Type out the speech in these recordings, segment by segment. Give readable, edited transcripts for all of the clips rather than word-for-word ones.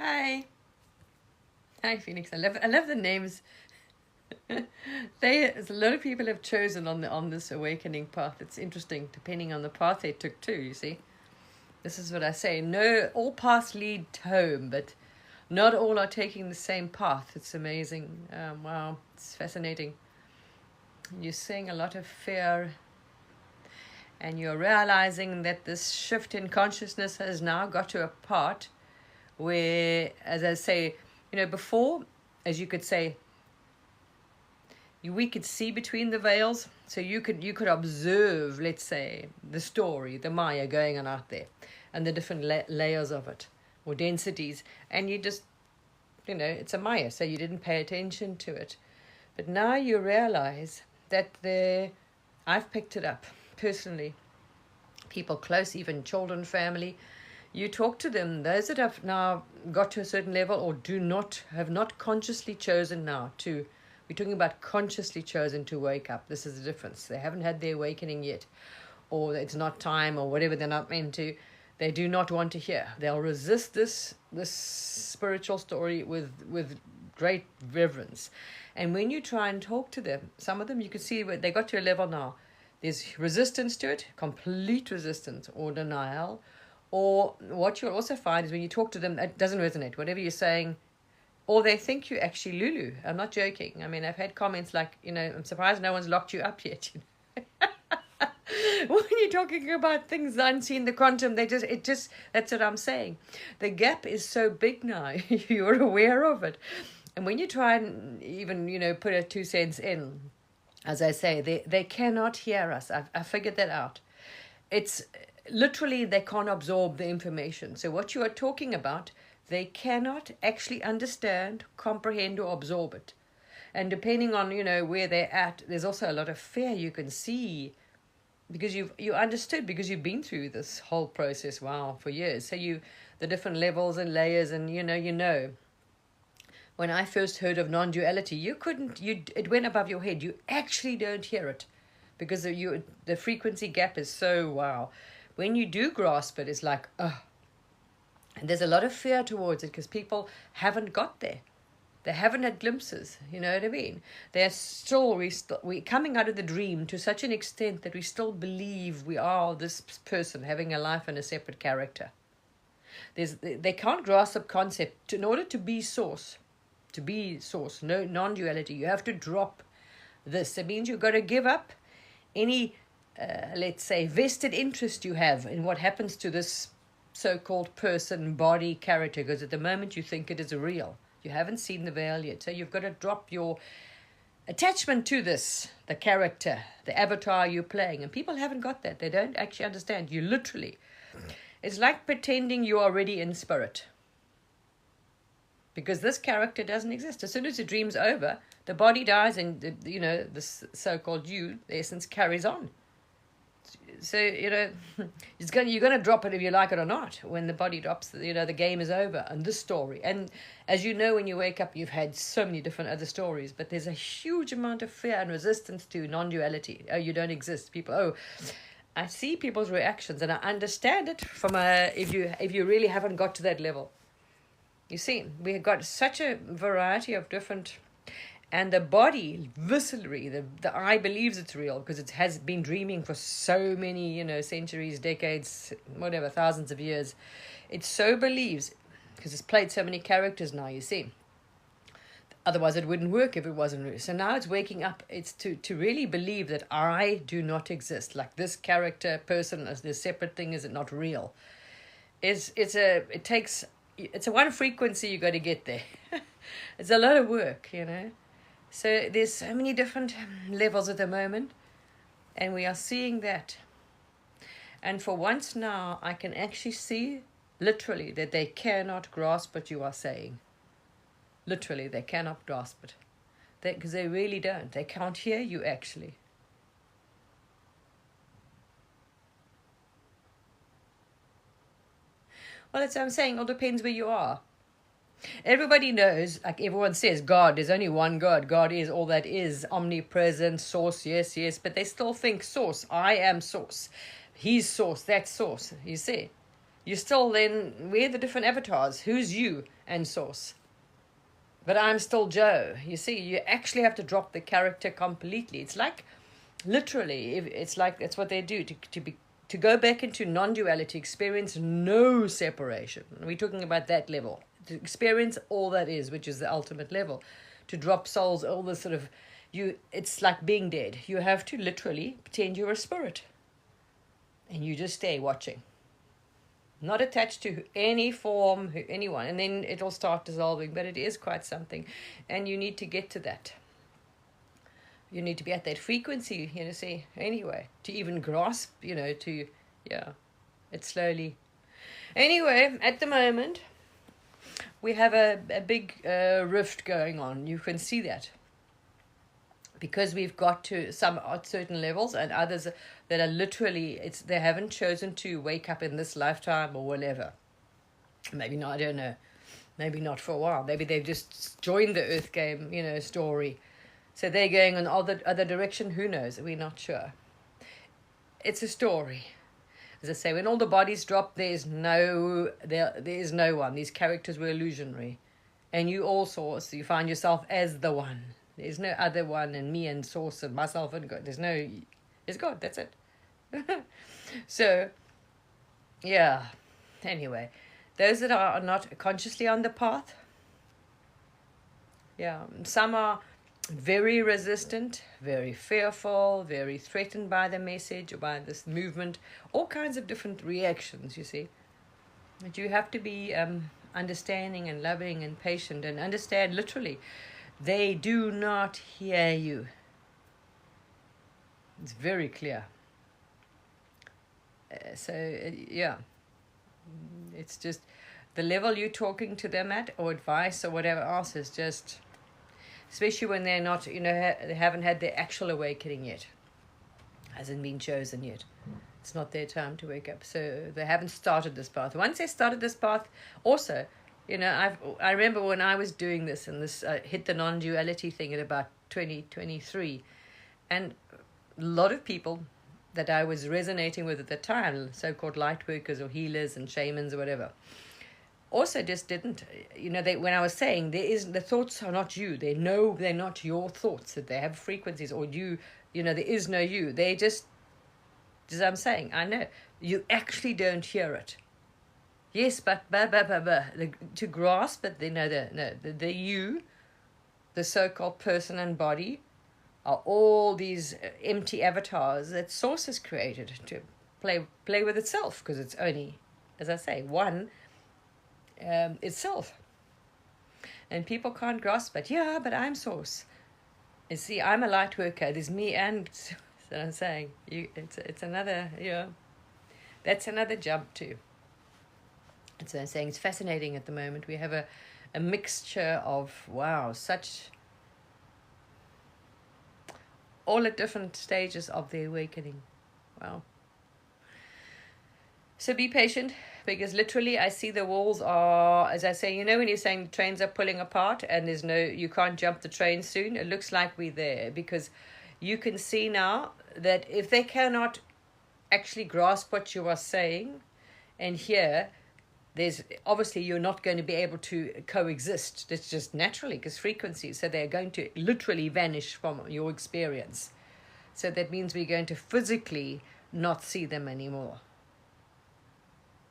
Hi. Hi, Phoenix. I love the names. A lot of people have chosen on this awakening path. It's interesting, depending on the path they took too, you see. This is what I say. No, all paths lead home, but not all are taking the same path. It's amazing. Wow, it's fascinating. You're seeing a lot of fear, and you're realizing that this shift in consciousness has now got to a part where, as I say, before, as you could say, we could see between the veils. So you could observe, let's say, the story, the Maya going on out there, and the different layers of it, or densities, and you just, it's a Maya, so you didn't pay attention to it. But now you realize that I've picked it up personally. People close, even children, family. You talk to them, those that have now got to a certain level or have not consciously chosen now to, we're talking about consciously chosen to wake up. This is the difference. They haven't had their awakening yet, or it's not time, or whatever they're not meant to. They do not want to hear. They'll resist this spiritual story with great reverence. And when you try and talk to them, some of them you can see where they got to a level now. There's resistance to it, complete resistance or denial. Or what you'll also find is when you talk to them, it doesn't resonate. Whatever you're saying, or they think you're actually Lulu. I'm not joking. I mean, I've had comments like, I'm surprised no one's locked you up yet. When you're talking about things unseen, the quantum, that's what I'm saying. The gap is so big now. You're aware of it. And when you try and even, put a 2 cents in, as I say, they cannot hear us. I figured that out. It's literally they can't absorb the information. So what you are talking about, they cannot actually understand, comprehend, or absorb it. And depending on, where they're at, there's also a lot of fear you can see because you understood, because you've been through this whole process, wow, for years. So the different levels and layers, and when I first heard of non-duality, it went above your head. You actually don't hear it because the frequency gap is so, wow. When you do grasp it, it's like, oh. And there's a lot of fear towards it because people haven't got there. They haven't had glimpses, you know what I mean? We're coming out of the dream to such an extent that we still believe we are this person having a life and a separate character. They can't grasp the concept. In order to be source, no non-duality, you have to drop this. It means you've got to give up any, let's say, vested interest you have in what happens to this so-called person, body, character, because at the moment you think it is real. You haven't seen the veil yet. So you've got to drop your attachment to this, the character, the avatar you're playing. And people haven't got that. They don't actually understand. It's like pretending you're already in spirit. Because this character doesn't exist. As soon as the dream's over, the body dies and, this so-called you, the essence, carries on. So, you're going to drop it if you like it or not. When the body drops, the game is over. And this story. And as you know, when you wake up, you've had so many different other stories. But there's a huge amount of fear and resistance to non-duality. Oh, you don't exist. People, I see people's reactions. And I understand it from if you really haven't got to that level. You see, we've got such a variety of different... And the body, viscerally, the eye believes it's real because it has been dreaming for so many, centuries, decades, whatever, thousands of years. It so believes because it's played so many characters now, you see. Otherwise, it wouldn't work if it wasn't real. So now it's waking up. It's to really believe that I do not exist. Like this character, person, as this separate thing, is it not real? It's a one frequency you got to get there. It's a lot of work, So there's so many different levels at the moment, and we are seeing that. And for once now, I can actually see, literally, that they cannot grasp what you are saying. Literally, they cannot grasp it. Because they really don't. They can't hear you, actually. Well, that's what I'm saying. It all depends where you are. Everybody knows, like everyone says, God, there's only one God. God is all that is, omnipresent, source, yes, but they still think source. I am source. He's source, that's source. You see? You still then, we're the different avatars. Who's you? and source. But I'm still Joe. You see, you actually have to drop the character completely. It's like, literally, it's like that's what they do to go back into non-duality, experience no separation. We're talking about that level. To experience all that is, which is the ultimate level. To drop souls, all this sort of, it's like being dead. You have to literally pretend you're a spirit. And you just stay watching. Not attached to any form, anyone. And then it'll start dissolving. But it is quite something. And you need to get to that. You need to be at that frequency, see, anyway, to even grasp, it's slowly. Anyway, at the moment, we have a big rift going on. You can see that. Because we've got to some at certain levels and others that are literally, they haven't chosen to wake up in this lifetime or whatever. Maybe not, I don't know. Maybe not for a while. Maybe they've just joined the Earth game, story. So they're going in other direction. Who knows? We're not sure. It's a story. As I say, when all the bodies drop, there is no one. These characters were illusionary. And you all source. You find yourself as the one. There's no other one and me and source and myself and God. There's God. That's it. So, yeah. Anyway, those that are not consciously on the path, some are very resistant, very fearful, very threatened by the message or by this movement, all kinds of different reactions, you see. But you have to be understanding and loving and patient and understand literally, they do not hear you. It's very clear. It's just the level you're talking to them at or advice or whatever else is just... Especially when they're not, they haven't had their actual awakening yet. Hasn't been chosen yet. It's not their time to wake up. So they haven't started this path. Once they started this path, also, I remember when I was doing this and this hit the non-duality thing at about 2023. And a lot of people that I was resonating with at the time, so-called light workers or healers and shamans or whatever, also just didn't, when I was saying the thoughts are not you, they're not your thoughts, that they have frequencies or you, there is no you. They just, as I'm saying, I know, you actually don't hear it. Yes, but to grasp it, the you, the so-called person and body, are all these empty avatars that Source has created to play with itself, because it's only, as I say, one itself. And people can't grasp it. Yeah, but I'm Source. You see, I'm a light worker. There's me and... So I'm saying, it's another, that's another jump too. And so I'm saying it's fascinating at the moment. We have a mixture of, such... all at different stages of the awakening. Wow. So be patient, because literally I see the walls are, as I say, when you're saying trains are pulling apart and you can't jump the train soon, it looks like we're there, because you can see now that if they cannot actually grasp what you are saying and hear, there's obviously you're not going to be able to coexist. It's just naturally, because frequencies, so they're going to literally vanish from your experience. So that means we're going to physically not see them anymore.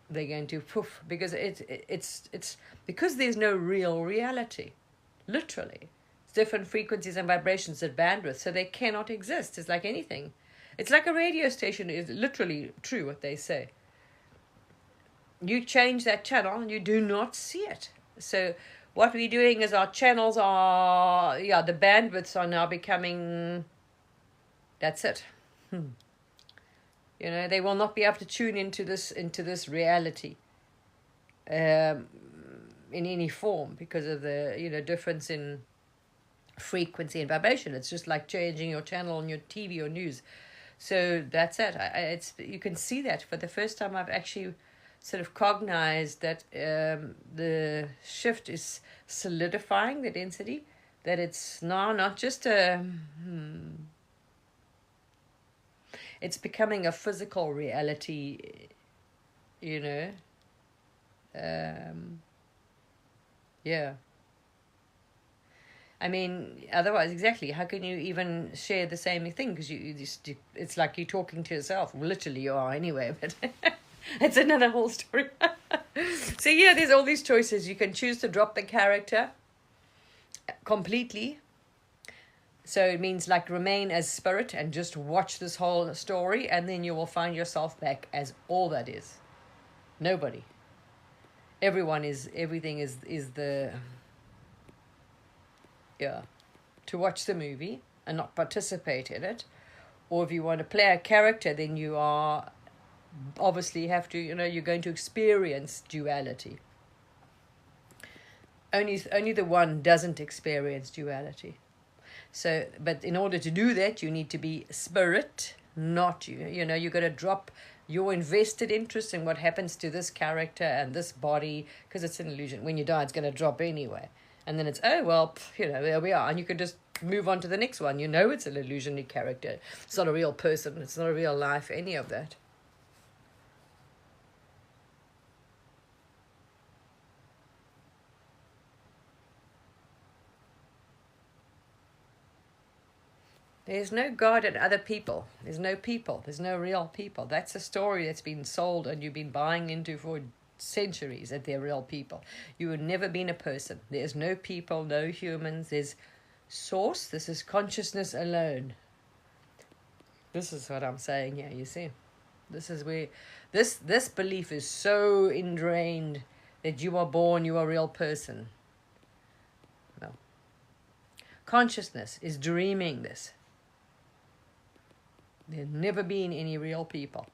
They're going to poof, because it's because there's no real reality, literally. It's different frequencies and vibrations at bandwidth, so they cannot exist. It's like anything. It's like a radio station is literally true what they say. You change that channel and you do not see it. So what we're doing is our channels are, the bandwidths are now becoming, that's it. They will not be able to tune into this reality in any form, because of the difference in frequency and vibration. It's just like changing your channel on your TV or news. So that's it. You can see that for the first time. I've actually sort of cognized that the shift is solidifying the density, that it's now not just it's becoming a physical reality, Yeah. I mean, otherwise, exactly, how can you even share the same thing? Because it's like you're talking to yourself. Well, literally, you are anyway, but it's another whole story. So, yeah, there's all these choices. You can choose to drop the character completely. So it means like remain as spirit and just watch this whole story, and then you will find yourself back as all that is. Nobody. Everything is the, yeah, to watch the movie and not participate in it. Or if you want to play a character, then you are obviously have to, you're going to experience duality. Only the one doesn't experience duality. So, but in order to do that, you need to be spirit, not you. You got to drop your invested interest in what happens to this character and this body, because it's an illusion. When you die, it's going to drop anyway. And then it's, oh, well, there we are. And you can just move on to the next one. It's an illusionary character. It's not a real person. It's not a real life, any of that. There's no God and other people. There's no people. There's no real people. That's a story that's been sold and you've been buying into for centuries, that they're real people. You have never been a person. There's no people, no humans. There's source. This is consciousness alone. This is what I'm saying here, you see. This is where this belief is so ingrained that you are born, you are a real person. No. Consciousness is dreaming this. There's never been any real people.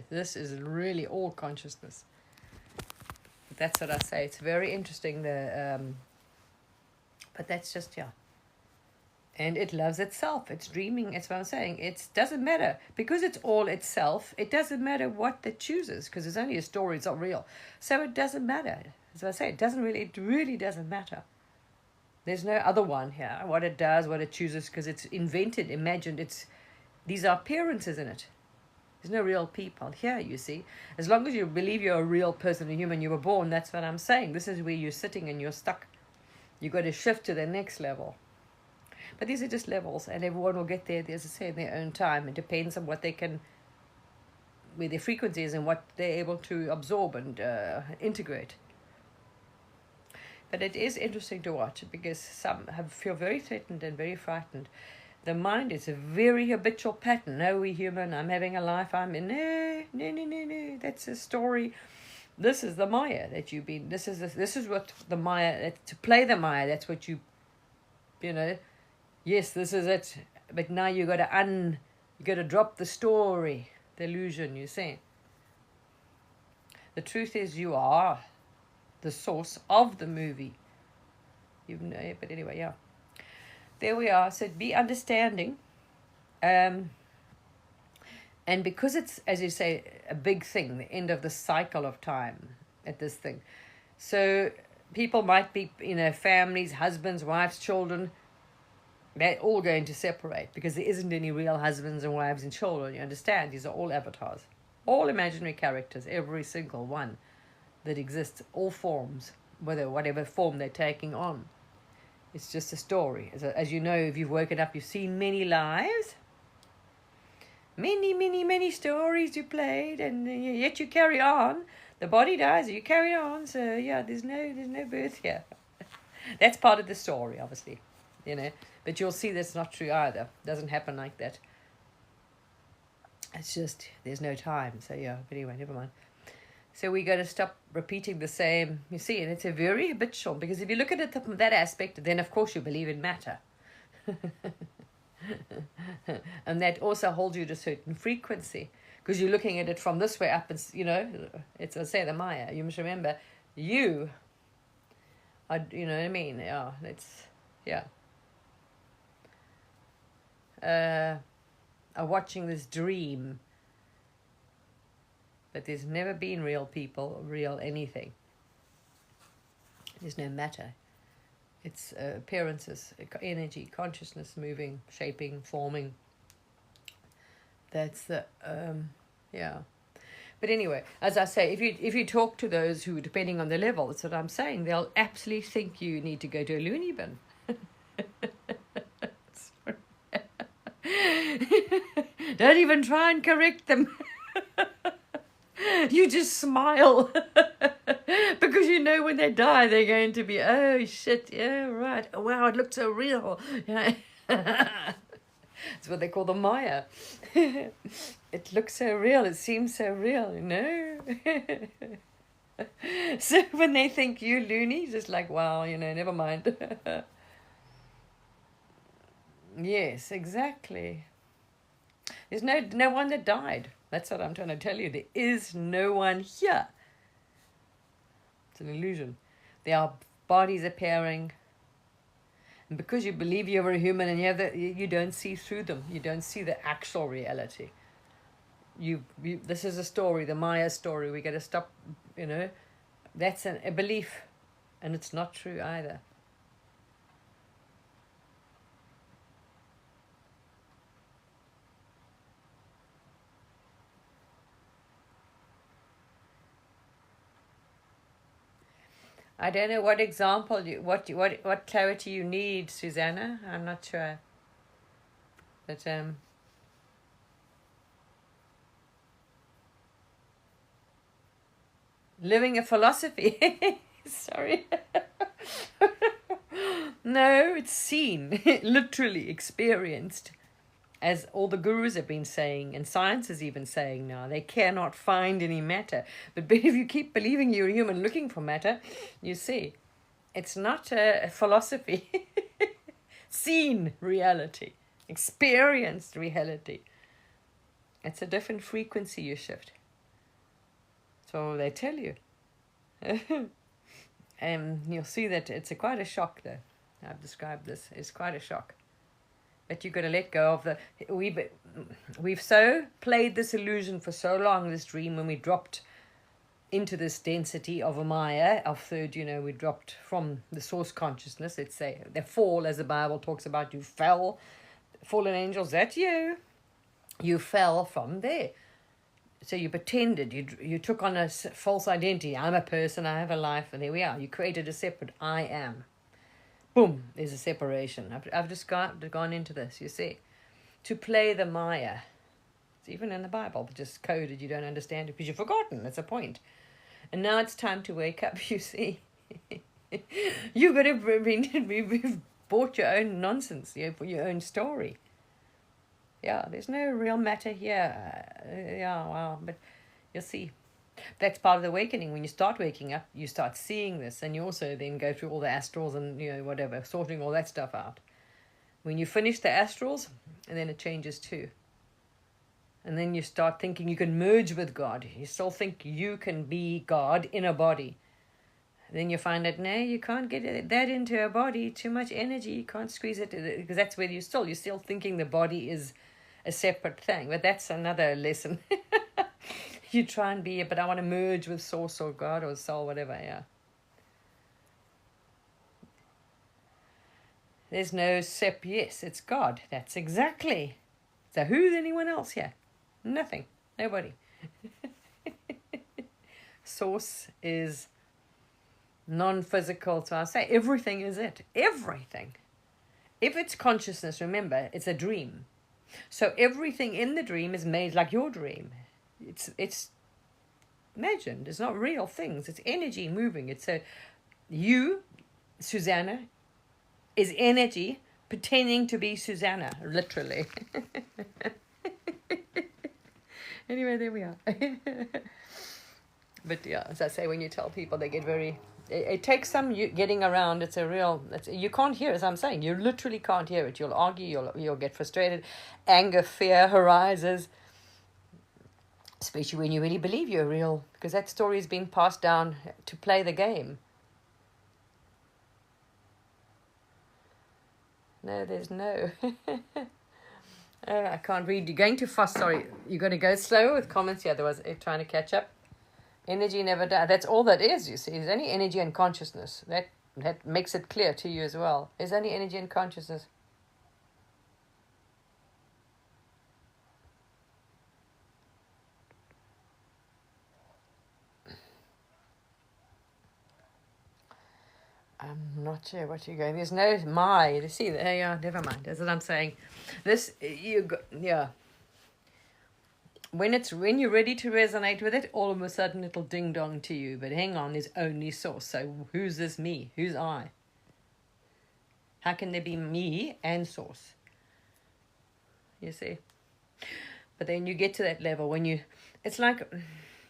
This is really all consciousness. But that's what I say. It's very interesting. But that's just, yeah. And it loves itself. It's dreaming. That's what I'm saying. It doesn't matter. Because it's all itself, it doesn't matter what it chooses. Because it's only a story. It's not real. So it doesn't matter. As I say, it really doesn't matter. There's no other one here. What it does, what it chooses, because it's invented, imagined. These are appearances in it. There's no real people here, you see. As long as you believe you're a real person, a human, you were born, that's what I'm saying. This is where you're sitting and you're stuck. You've got to shift to the next level. But these are just levels, and everyone will get there, as I say, in their own time. It depends on what they can, where their frequency is and what they're able to absorb and integrate. But it is interesting to watch because some feel very threatened and very frightened. The mind is a very habitual pattern. No, we're human. I'm having a life. I'm in. No. That's a story. This is the Maya that you've been. This is what the Maya. To play the Maya, that's what you know. Yes, this is it. But now you got to drop the story, the illusion. You see. The truth is, you are the source of the movie. But anyway, yeah. There we are. So be understanding. And because it's, as you say, a big thing, the end of the cycle of time at this thing. So people might be, families, husbands, wives, children, they're all going to separate because there isn't any real husbands and wives and children. You understand? These are all avatars. All imaginary characters, every single one that exists, all forms, whatever form they're taking on. It's just a story. As you know, if you've woken up, you've seen many lives. Many stories you played, and yet you carry on. The body dies, you carry on. So yeah, there's no birth here. That's part of the story, obviously, But you'll see that's not true either. It doesn't happen like that. It's just there's no time. So yeah. But anyway, never mind. So we got to stop repeating the same, you see, and it's a very habitual, because if you look at it from that aspect, then of course you believe in matter. And that also holds you to a certain frequency, because you're looking at it from this way up, and it's, I say, the Maya. You must remember, you are, you know what I mean? Yeah, are watching this dream. But there's never been real people, real anything. There's no matter. It's appearances, energy, consciousness moving, shaping, forming. That's the, yeah. But anyway, as I say, if you talk to those who, depending on the level, that's what I'm saying, they'll absolutely think you need to go to a loony bin. Don't even try and correct them. You just smile because you know when they die they're going to be, oh shit, yeah, right, oh, wow, it looked so real. It's what they call the Maya. It looks so real, it seems so real, you know. So when they think you loony, just like, wow, you know, never mind. Yes, exactly. There's no one that died. That's what I'm trying to tell you. There is no one here. It's an illusion. There are bodies appearing. And because you believe you're a human and you don't see through them. You don't see the actual reality. This is a story, the Maya story. We got to stop, you know. That's a belief. And it's not true either. I don't know what example what clarity you need, Susanna. I'm not sure. But living a philosophy. Sorry. No, it's seen, literally experienced. As all the gurus have been saying, and science is even saying now, they cannot find any matter. But if you keep believing you're human looking for matter, you see, it's not a philosophy. Seen reality, experienced reality. It's a different frequency you shift. So they tell you. And you'll see that it's quite a shock, though. I've described this. It's quite a shock. But you've got to let go of we've so played this illusion for so long, this dream, when we dropped into this density of a Maya, of third, you know, we dropped from the source consciousness. Let's say the fall, as the Bible talks about, you fell, fallen angels, that's you. You fell from there. So you pretended, you took on a false identity. I'm a person, I have a life, and there we are. You created a separate I am. Boom, there's a separation. I've just gone into this, you see. To play the Maya. It's even in the Bible, but just coded, you don't understand it because you've forgotten. That's the point. And now it's time to wake up, you see. You've got to bought your own nonsense, your own story. Yeah, there's no real matter here. Yeah, wow, but you'll see. That's part of the awakening. When you start waking up, you start seeing this, and you also then go through all the astrals and, you know, whatever, sorting all that stuff out. When you finish the astrals, and then it changes too. And then you start thinking you can merge with God. You still think you can be God in a body. Then you find that, no, you can't get that into a body. Too much energy. You can't squeeze it, because that's where you're still thinking the body is a separate thing. But that's another lesson. You try and be, but I want to merge with source or God or soul, whatever, yeah. There's no yes, it's God. That's exactly. So who's anyone else here? Nothing. Nobody. Source is non-physical, so I say everything is it. Everything. If it's consciousness, remember, it's a dream. So everything in the dream is made like your dream. It's imagined. It's not real things. It's energy moving. It's you, Susanna, is energy pretending to be Susanna, literally. Anyway, there we are. But yeah, as I say, when you tell people, they get very. It takes some getting around. It's a real. You can't hear, as I'm saying. You literally can't hear it. You'll argue. You'll get frustrated. Anger, fear arises. Especially when you really believe you're real, because that story is being passed down to play the game. No, there's no. I can't read. You're going too fast. Sorry. You're going to go slower with comments. Yeah, otherwise trying to catch up. Energy never dies. That's all that is, you see. There's only energy and consciousness. That makes it clear to you as well. There's only energy and consciousness. I'm not sure what you're going. There's no my. You see, yeah, never mind. That's what I'm saying. This you go, yeah. When you're ready to resonate with it, all of a sudden it'll ding dong to you. But hang on, there's only source. So who's this me? Who's I? How can there be me and source? You see? But then you get to that level when it's like,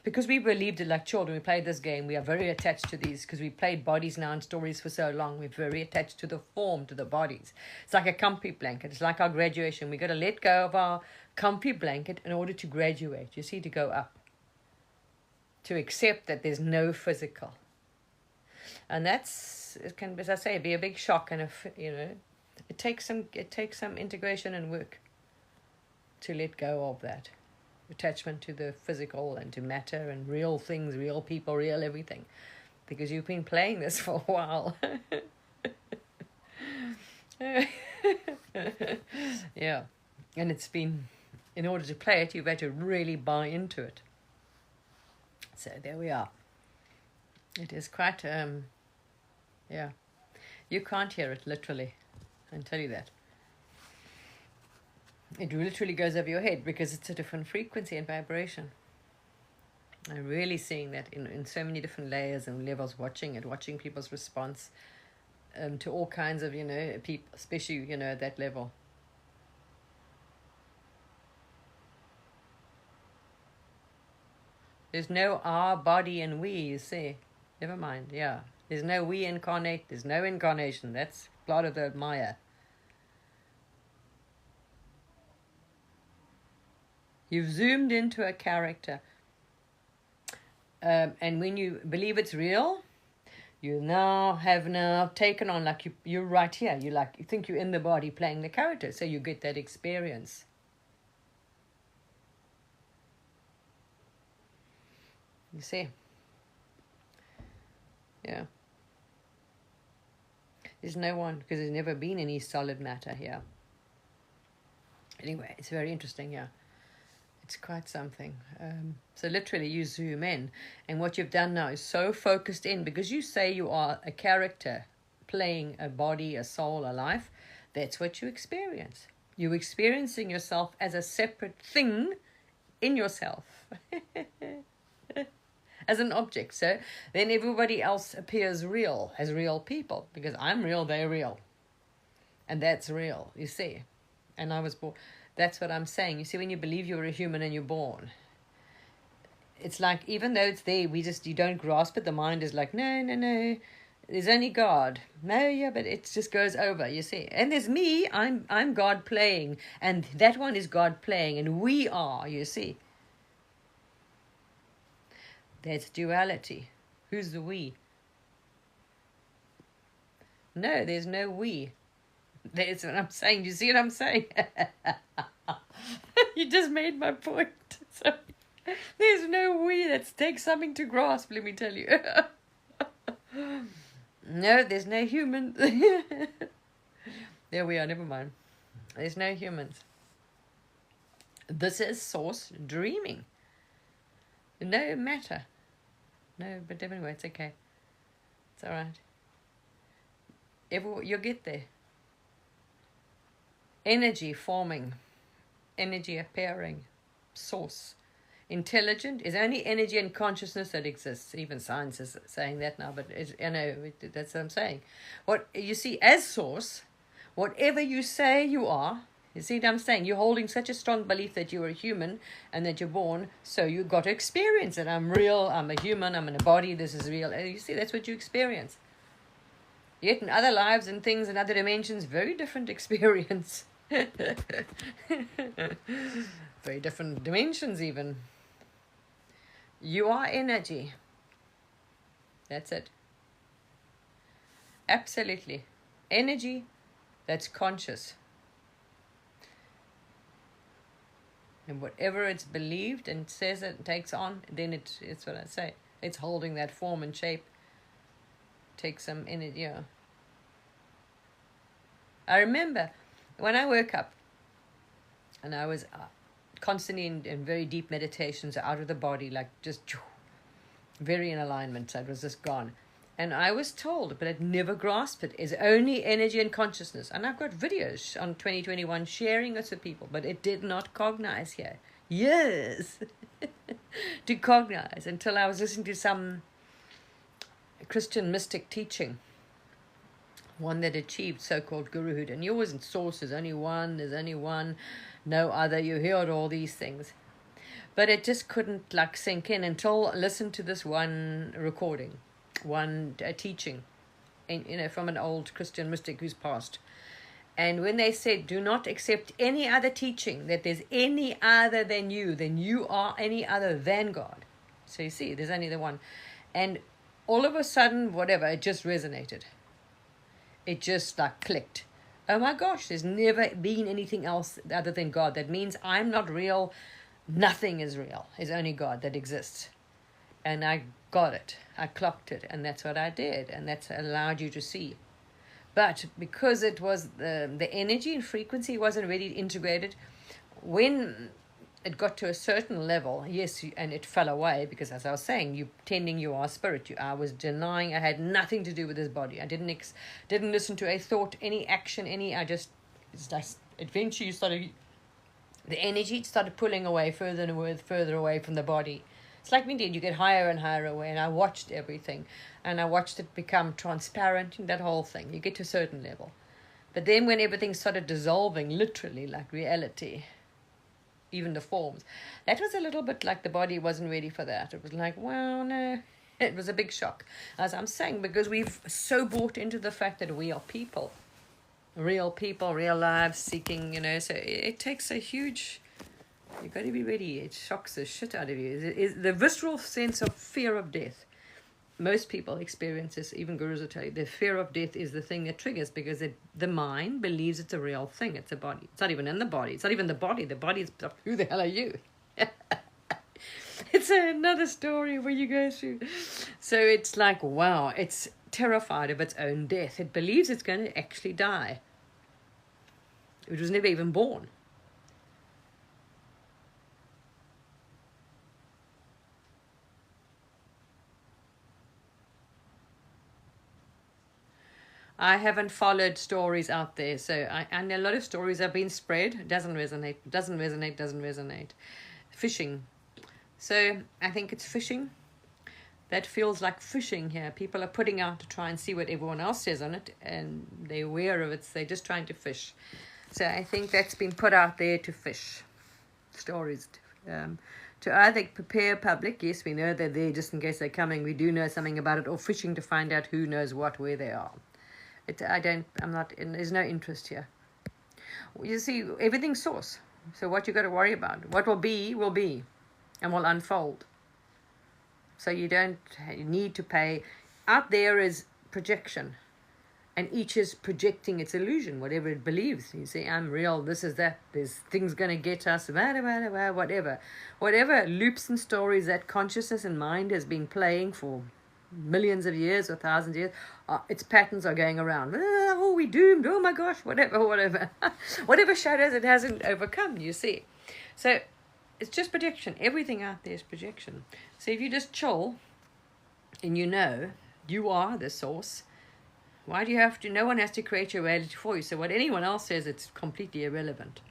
because we believed it like children, we played this game, we are very attached to these, because we played bodies now and stories for so long, we're very attached to the form, to the bodies. It's like a comfy blanket. It's like our graduation. We got to let go of our comfy blanket in order to graduate, you see, to go up, to accept that there's no physical. And it can, as I say, be a big shock, and it takes some integration and work to let go of that attachment to the physical and to matter and real things, real people, real everything, because you've been playing this for a while. Yeah, and it's been, in order to play it, you've had to really buy into it. So there we are. It is quite yeah, you can't hear it literally, I can tell you that. It literally goes over your head because it's a different frequency and vibration. I'm really seeing that in so many different layers and levels, watching people's response to all kinds of, people, especially, at that level. There's no our, body, and we, you see. Never mind, yeah. There's no we incarnate, there's no incarnation. That's part of the Maya. You've zoomed into a character. And when you believe it's real, you have taken on, like you're right here. You think you're in the body playing the character, so you get that experience. You see? Yeah. There's no one, because there's never been any solid matter here. Anyway, it's very interesting, yeah. It's quite something. So literally you zoom in, and what you've done now is so focused in, because you say you are a character playing a body, a soul, a life. That's what you experience. You're experiencing yourself as a separate thing in yourself. As an object. So then everybody else appears real, as real people, because I'm real, they're real, and that's real, you see. And I was born. That's what I'm saying. You see, when you believe you're a human and you're born, it's like, even though it's there, you don't grasp it. The mind is like, no, there's only God. No, yeah, but it just goes over, you see. And there's me, I'm God playing, and that one is God playing, and we are, you see. That's duality. Who's the we? No, there's no we. That's what I'm saying. You see what I'm saying? You just made my point. So, there's no we. That takes something to grasp, let me tell you. No, there's no human. There we are, never mind. There's no humans. This is source dreaming. No matter. No, but anyway, it's okay. It's all right. You'll get there. Energy forming, energy appearing, source. Intelligent is only energy and consciousness that exists. Even science is saying that now, but that's what I'm saying. What you see as source, whatever you say you are, you see what I'm saying? You're holding such a strong belief that you're a human and that you're born, so you've got to experience it. I'm real, I'm a human, I'm in a body, this is real. You see, that's what you experience. Yet in other lives and things in other dimensions, very different experience. Very different dimensions even. You are energy. That's it. Absolutely. Energy that's conscious. And whatever it's believed and says it and takes on, then it's what I say. It's holding that form and shape. Takes some energy. Yeah. I remember when I woke up and I was constantly in very deep meditations, out of the body, like just very in alignment. So it was just gone. And I was told, but I'd never grasped it, is only energy and consciousness. And I've got videos on 2021 sharing it with people, but it did not cognize here. Yes, to cognize until I was listening to some Christian mystic teaching, one that achieved so-called guruhood. And you always in source, there's only one, no other. You heard all these things. But it just couldn't like sink in until I listened to this one recording, one teaching, from an old Christian mystic who's passed. And when they said, do not accept any other teaching, that there's any other than you are any other than God. So you see, there's only the one. And all of a sudden, whatever, it just resonated. It just like clicked. Oh my gosh, there's never been anything else other than God. That means I'm not real. Nothing is real. It's only God that exists. And I got it. I clocked it. And that's what I did. And that's allowed you to see. But because it was the energy and frequency wasn't really integrated, when it got to a certain level, yes, and it fell away, because as I was saying, you are spirit. I was denying I had nothing to do with this body. I didn't listen to a thought, any action, eventually the energy started pulling away further away from the body. It's like me did. You get higher and higher away, and I watched everything, and I watched it become transparent, and that whole thing. You get to a certain level. But then when everything started dissolving, literally like reality, even the forms, that was a little bit like the body wasn't ready for that. It was like, well, no. It was a big shock, as I'm saying, because we've so bought into the fact that we are people, real lives seeking, so it takes a huge, you've got to be ready. It shocks the shit out of you. It is the visceral sense of fear of death. Most people experience this, even gurus will tell you, the fear of death is the thing that triggers, because the mind believes it's a real thing. It's a body. It's not even in the body. It's not even the body. The body is, who the hell are you? It's another story where you go through. So it's like, wow, it's terrified of its own death. It believes it's going to actually die. It was never even born. I haven't followed stories out there, and a lot of stories have been spread. It doesn't resonate. Fishing. So I think it's fishing. That feels like fishing here. People are putting out to try and see what everyone else says on it, and they're aware of it. So they're just trying to fish. So I think that's been put out there to fish. Stories. To either prepare public, yes, we know they're there just in case they're coming. We do know something about it, or fishing to find out who knows where they are. There's no interest here. You see, everything's source. So what you got to worry about? What will be, and will unfold. So you don't need to pay. Out there is projection. And each is projecting its illusion, whatever it believes. You say, I'm real, this is that, there's things going to get us, whatever. Whatever loops and stories that consciousness and mind has been playing for millions of years or thousands of years, its patterns are going around. Oh, we doomed, oh my gosh, whatever. Whatever shadows it hasn't overcome, you see. So it's just projection. Everything out there is projection. So if you just chill and you are the source, why do you have to? No one has to create your reality for you. So what anyone else says, it's completely irrelevant,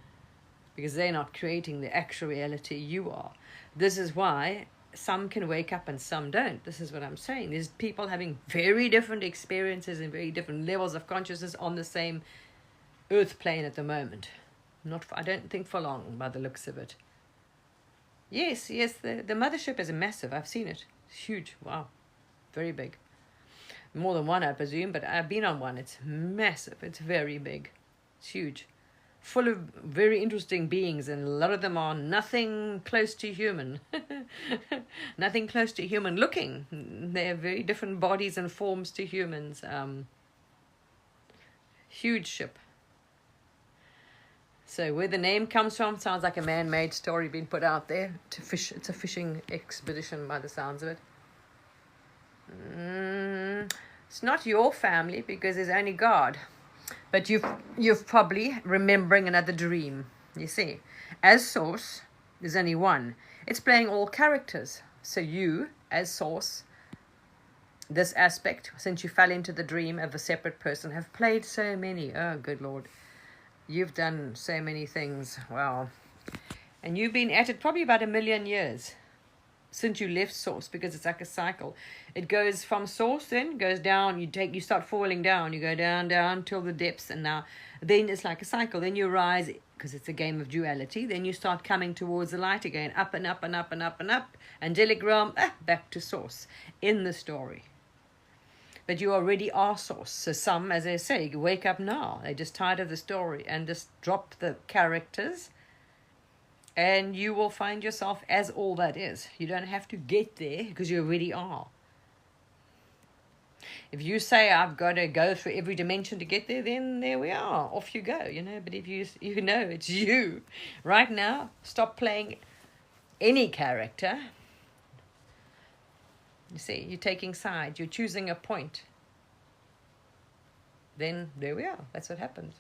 because they're not creating the actual reality. You are. This is why some can wake up and some don't. This is what I'm saying. There's people having very different experiences and very different levels of consciousness on the same earth plane at the moment. I don't think for long, by the looks of it. Yes, the mothership is massive. I've seen it. It's huge. Wow. Very big. More than one, I presume, but I've been on one. It's massive. It's very big. It's huge. Full of very interesting beings, and a lot of them are nothing close to human. Nothing close to human looking. They have very different bodies and forms to humans. Huge ship. So where the name comes from sounds like a man-made story being put out there to fish. It's a fishing expedition by the sounds of it. It's not your family, because there's only God. But you've probably remembering another dream. You see, as source, there's only one. It's playing all characters. So you, as source, this aspect, since you fell into the dream of a separate person, have played so many. Oh, good Lord. You've done so many things. Wow. And you've been at it probably about 1,000,000 years since you left source, because it's like a cycle. It goes from source, then goes down, you start falling down, you go down till the depths, and now then it's like a cycle. Then you rise, because it's a game of duality. Then you start coming towards the light again, up and up and up and up and up, angelic realm, back to source in the story. But you already are source. So some, as I say, wake up now. They're just tired of the story and just drop the characters, and you will find yourself as all that is. You don't have to get there, because you already are. If you say, I've got to go through every dimension to get there, then there we are. Off you go, But if you know it's you, right now, stop playing any character. You see, you're taking sides. You're choosing a point. Then there we are. That's what happens.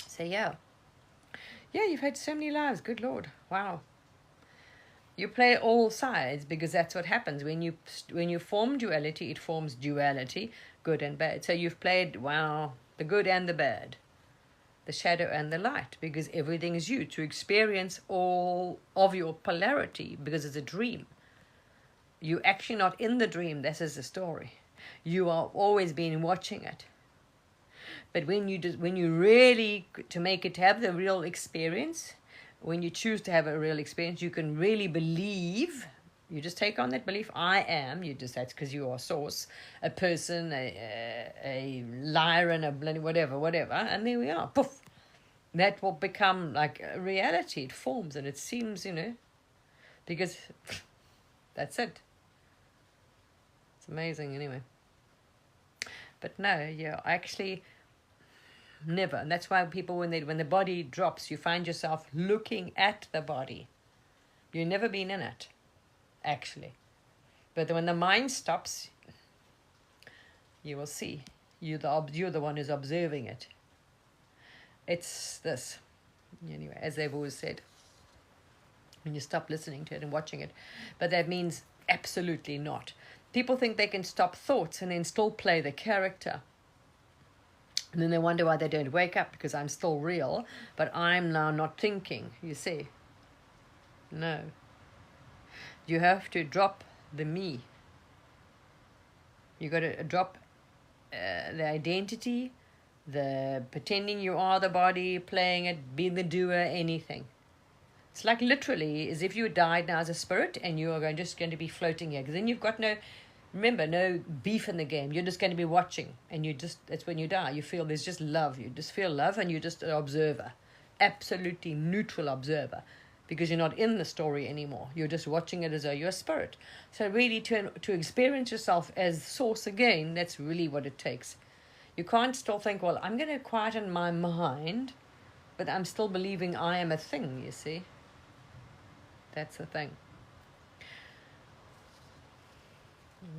So, yeah. Yeah, you've had so many lives. Good Lord. Wow. You play all sides, because that's what happens. When you form duality, it forms duality, good and bad. So you've played, wow, the good and the bad, the shadow and the light, because everything is you, to experience all of your polarity, because it's a dream. You're actually not in the dream. This is the story. You are always been watching it. But when you really, to make it have the real experience, when you choose to have a real experience, you can really believe. You just take on that belief. I am. That's because you are source, a person, a lyran, a bloody whatever, and there we are. Poof. That will become like a reality. It forms, and it seems, because that's it. It's amazing, anyway. But no, actually. Never. And that's why people, when the body drops, you find yourself looking at the body. You've never been in it, actually. But when the mind stops, you will see. You're the one who's observing it. It's this. Anyway, as they've always said, when you stop listening to it and watching it. But that means absolutely not. People think they can stop thoughts and then still play the character. And then they wonder why they don't wake up, because I'm still real, but I'm now not thinking, you see. No. You have to drop the me. You got to drop the identity, the pretending you are the body, playing it, being the doer, anything. It's like literally as if you died now as a spirit, and you are just going to be floating here. Because then you've got no beef in the game. You're just going to be watching, and that's when you die. You feel there's just love. You just feel love, and you're just an observer. Absolutely neutral observer, because you're not in the story anymore. You're just watching it as though you're a spirit. So really to experience yourself as source again, that's really what it takes. You can't still think, well, I'm going to quieten my mind, but I'm still believing I am a thing, you see. That's the thing.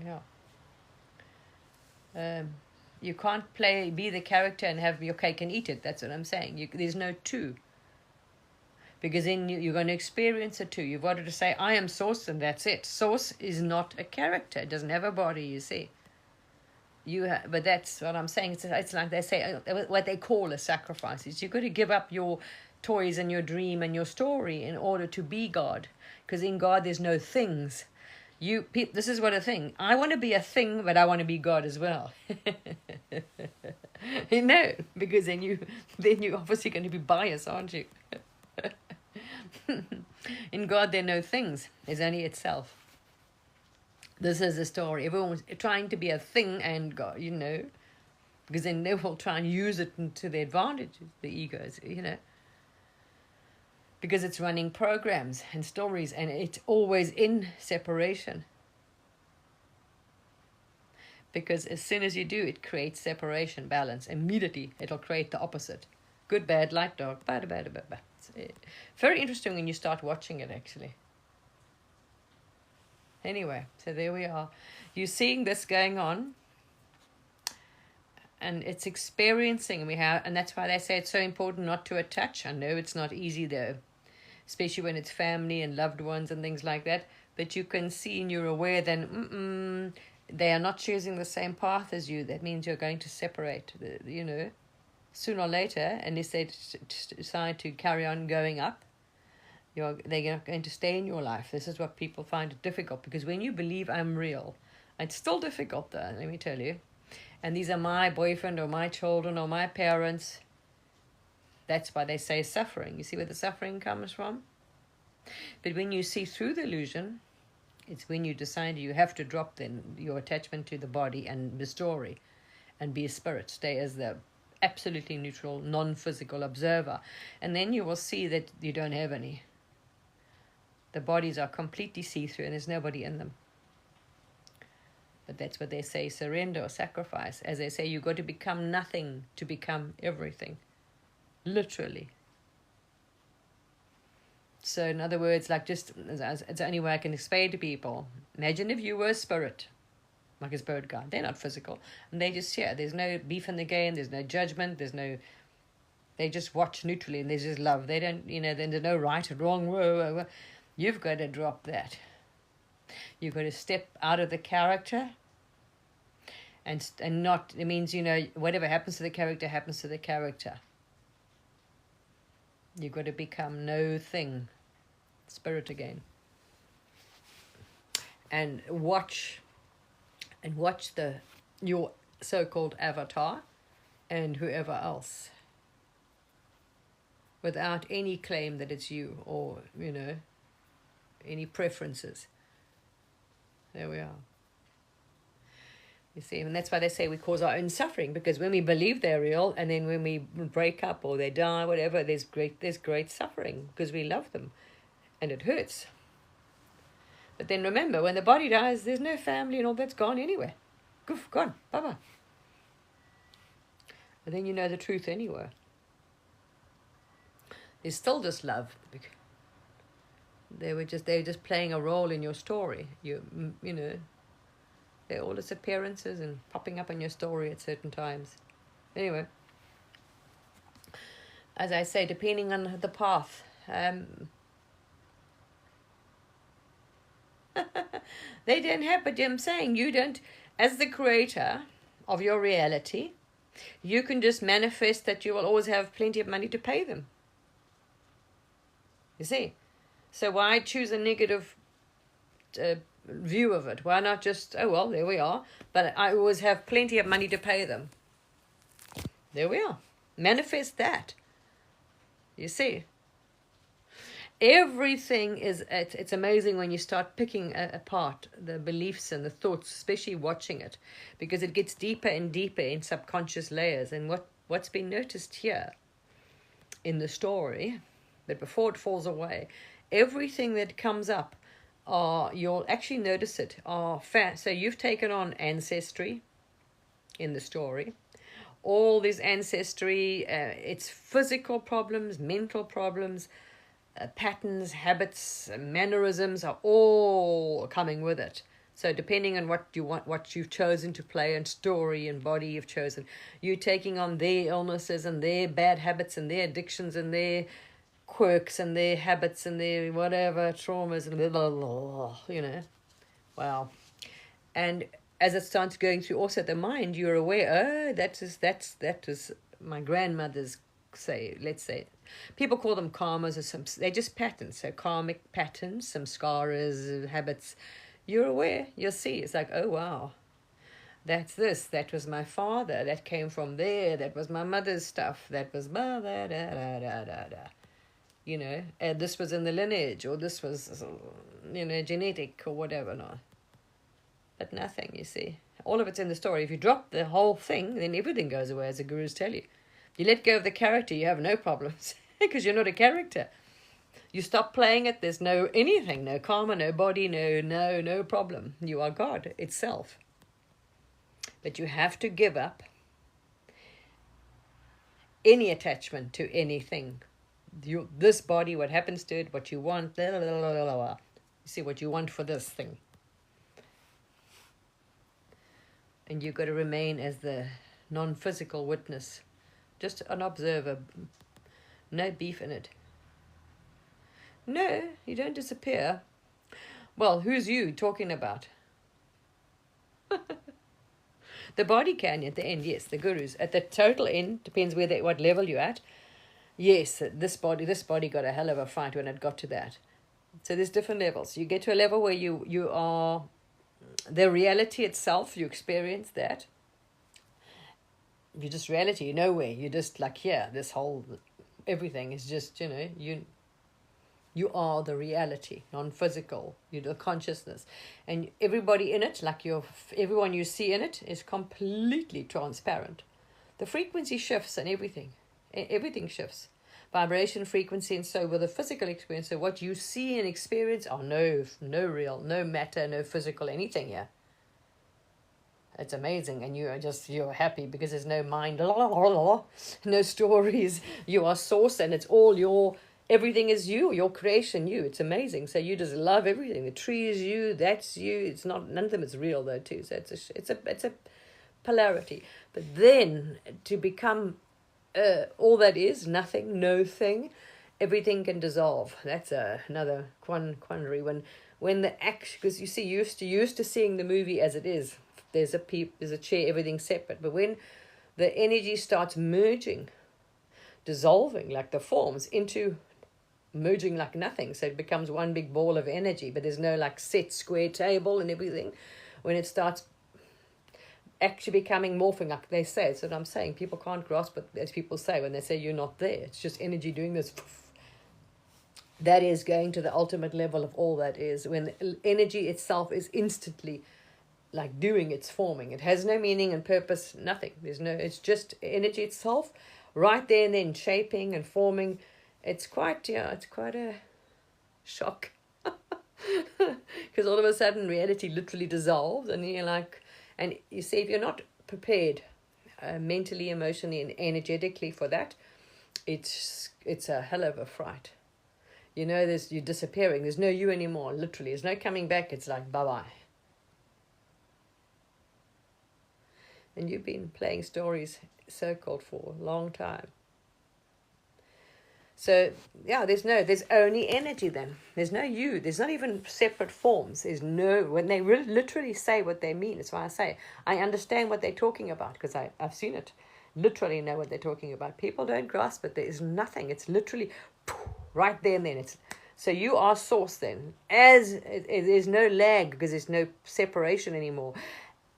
Yeah. You can't be the character and have your cake and eat it. That's what I'm saying. There's no two. Because then you're going to experience it too. You've got to say, I am source, and that's it. Source is not a character. It doesn't have a body, you see. But that's what I'm saying. It's like they say, what they call a sacrifice. You've got to give up your toys and your dream and your story in order to be God. Because in God, there's no things. This is what a thing. I want to be a thing, but I want to be God as well. Because then you're obviously going to be biased, aren't you? In God, there are no things. There's only itself. This is the story. Everyone's trying to be a thing and God, because then they will try and use it to their advantage, the egos, because it's running programs and stories, and it's always in separation. Because as soon as you do, it creates separation, balance. Immediately, it'll create the opposite. Good, bad, light, dark, It's very interesting when you start watching it, actually. Anyway, so there we are. You're seeing this going on, and it's experiencing. And that's why they say it's so important not to attach. I know it's not easy though, especially when it's family and loved ones and things like that. But you can see and you're aware then, They are not choosing the same path as you. That means you're going to separate, sooner or later, unless they decide to carry on going up. They're not going to stay in your life. This is what people find difficult, because when you believe I'm real, it's still difficult though, let me tell you. And these are my boyfriend or my children or my parents. That's why they say suffering. You see where the suffering comes from? But when you see through the illusion, it's when you decide you have to drop then your attachment to the body and the story and be a spirit, stay as the absolutely neutral, non-physical observer. And then you will see that you don't have any. The bodies are completely see-through and there's nobody in them. But that's what they say, surrender or sacrifice. As they say, you've got to become nothing to become everything. Literally. So in other words, like it's the only way I can explain to people. Imagine if you were a spirit, like a spirit guide. They're not physical. And they just, there's no beef in the game, there's no judgment, they just watch neutrally and there's just love. They don't, then there's no right or wrong. Whoa, whoa, whoa. You've got to drop that. You've got to step out of the character and not, it means, whatever happens to the character happens to the character. You've got to become no thing, spirit again. And watch your so-called avatar and whoever else without any claim that it's you or, any preferences. There we are. You see, and that's why they say we cause our own suffering, because when we believe they're real and then when we break up or they die, whatever, there's great suffering because we love them and it hurts. But then remember, when the body dies, there's no family and all that's gone anyway. Goof, gone, bye-bye. But then you know the truth anyway. There's still just love. They're just playing a role in your story. They're all just appearances and popping up in your story at certain times. Anyway, as I say, depending on the path. They don't have, but I'm saying you don't, as the creator of your reality, you can just manifest that you will always have plenty of money to pay them. You see? So why choose a negative view of it? Why not just, oh well, there we are, but I always have plenty of money to pay them. There we are. Manifest that. You see? Everything it's amazing when you start picking apart the beliefs and the thoughts, especially watching it, because it gets deeper and deeper in subconscious layers. And what's been noticed here in the story, that before it falls away, everything that comes up, you'll actually notice it, so you've taken on ancestry in the story. All this ancestry, it's physical problems, mental problems, patterns, habits, mannerisms are all coming with it. So depending on what you want, what you've chosen to play and story and body you've chosen, you're taking on their illnesses and their bad habits and their addictions and their quirks and their habits and their whatever traumas and blah, blah, blah, wow. And as it starts going through also the mind, you're aware, that is my grandmother's, let's say, people call them karmas, or they're just patterns. So karmic patterns, some scars, habits. You're aware, you'll see. It's like, oh wow, that's this. That was my father. That came from there. That was my mother's stuff. That was blah, da, da, da, da, da, da. And this was in the lineage, or this was, genetic or whatever. No, but nothing. You see, all of it's in the story. If you drop the whole thing, then everything goes away, as the gurus tell you. You let go of the character, you have no problems because you're not a character. You stop playing it, there's no anything, no karma, no body, no problem. You are God itself. But you have to give up any attachment to anything. This body, what happens to it, what you want, blah, blah, blah, blah, blah. You see what you want for this thing. And you've got to remain as the non-physical witness. Just an observer. No beef in it. No, you don't disappear. Well, who's you talking about? The body can at the end, yes, the gurus. At the total end, depends what level you're at. Yes, this body got a hell of a fight when it got to that. So there's different levels. You get to a level where you are the reality itself, you experience that. You're just reality, you're nowhere. You're just like here, this whole everything is just, you are the reality, non-physical. You're the consciousness. And everybody in it, like everyone you see in it, is completely transparent. The frequency shifts and everything. Everything shifts. Vibration, frequency, and so with the physical experience. So what you see and experience are no real, no matter, no physical anything here. It's amazing, and you're happy because there's no mind, no stories. You are source, and it's all everything is you, your creation, you. It's amazing. So you just love everything. The tree is you. That's you. It's not, none of them is real though too. So it's a polarity. But then to become all that is nothing, no thing, everything can dissolve. That's another quandary when the action, because you see, used to seeing the movie as it is. There's a chair, everything's separate. But when the energy starts merging, dissolving like the forms into merging like nothing, so it becomes one big ball of energy, but there's no like set square table and everything. When it starts actually becoming morphing, like they say, it's what I'm saying. People can't grasp it, as people say, when they say you're not there. It's just energy doing this. That is going to the ultimate level of all that is, when the energy itself is instantly like doing its forming. It has no meaning and purpose, nothing. It's just energy itself, right there and then shaping and forming. It's quite a shock. Because all of a sudden reality literally dissolves, and you're like, and you see, if you're not prepared mentally, emotionally, and energetically for that, it's a hell of a fright. You're disappearing. There's no you anymore, literally. There's no coming back. It's like, bye-bye. And you've been playing stories so-called for a long time. So, yeah, there's only energy then. There's no you. There's not even separate forms. When they literally say what they mean, that's why I say, I understand what they're talking about, because I've seen it. Literally know what they're talking about. People don't grasp it. There is nothing. It's literally right there and then. So you are source then. There's no lag, because there's no separation anymore.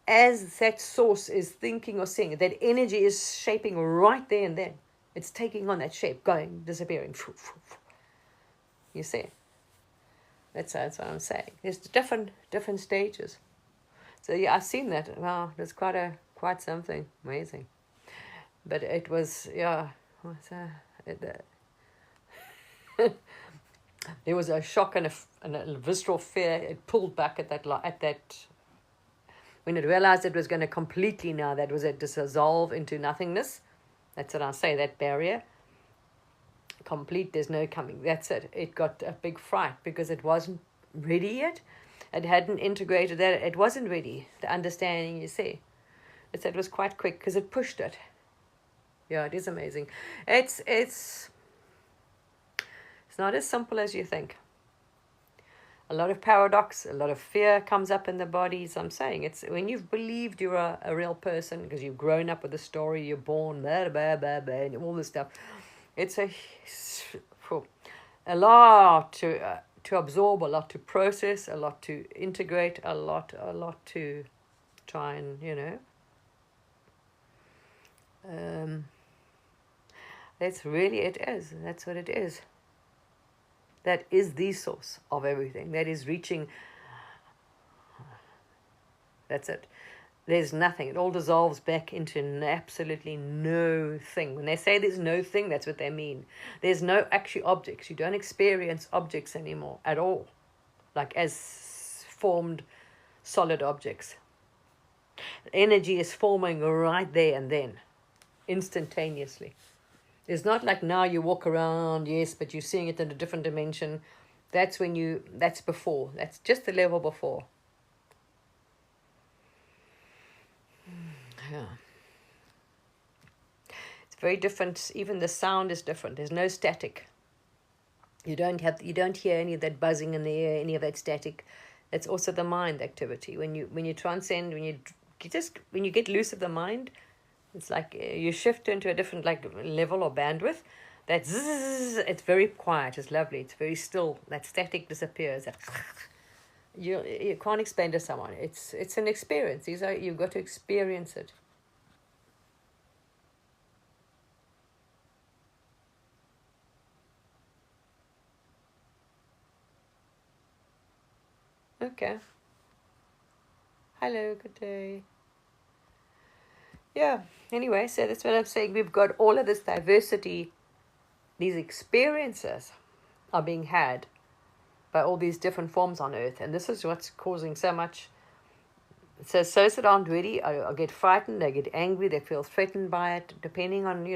As that source is thinking or seeing, that energy is shaping right there and then. It's taking on that shape, going, disappearing. You see? That's what I'm saying. There's different stages. So yeah, I've seen that. Wow, that's quite something amazing. But it was, yeah, there was a shock and a visceral fear. It pulled back at that. When it realized it was going to completely now, that was it, dissolve into nothingness. That's what I say, that barrier. Complete, there's no coming. That's it. It got a big fright because it wasn't ready yet. It hadn't integrated that. It wasn't ready. The understanding, you see. It was quite quick because it pushed it. Yeah, it is amazing. It's not as simple as you think. A lot of paradox, a lot of fear comes up in the bodies. I'm saying it's when you've believed you're a real person, because you've grown up with the story, you're born, blah, blah, blah, blah, and all this stuff. It's a lot to absorb, a lot to process, a lot to integrate, a lot to try and, that's really it is. That's what it is. That is the source of everything. That is reaching. That's it. There's nothing. It all dissolves back into absolutely no thing. When they say there's no thing, that's what they mean. There's no actual objects. You don't experience objects anymore at all, like as formed solid objects. Energy is forming right there and then, instantaneously. It's not like now you walk around, yes, but you're seeing it in a different dimension. That's before. That's just the level before. Yeah. It's very different. Even the sound is different. There's no static. You don't hear any of that buzzing in the air, any of that static. That's also the mind activity. When you transcend, when you just when you get loose of the mind, it's like you shift into a different like level or bandwidth. That zzz, it's very quiet. It's lovely. It's very still. That static disappears. That you can't explain to someone. It's an experience. You've got to experience it. Okay. Hello. Good day. Yeah. Anyway, so that's what I'm saying. We've got all of this diversity. These experiences are being had by all these different forms on earth, and this is what's causing so much. So souls that aren't ready or get frightened, they get angry, they feel threatened by it, depending on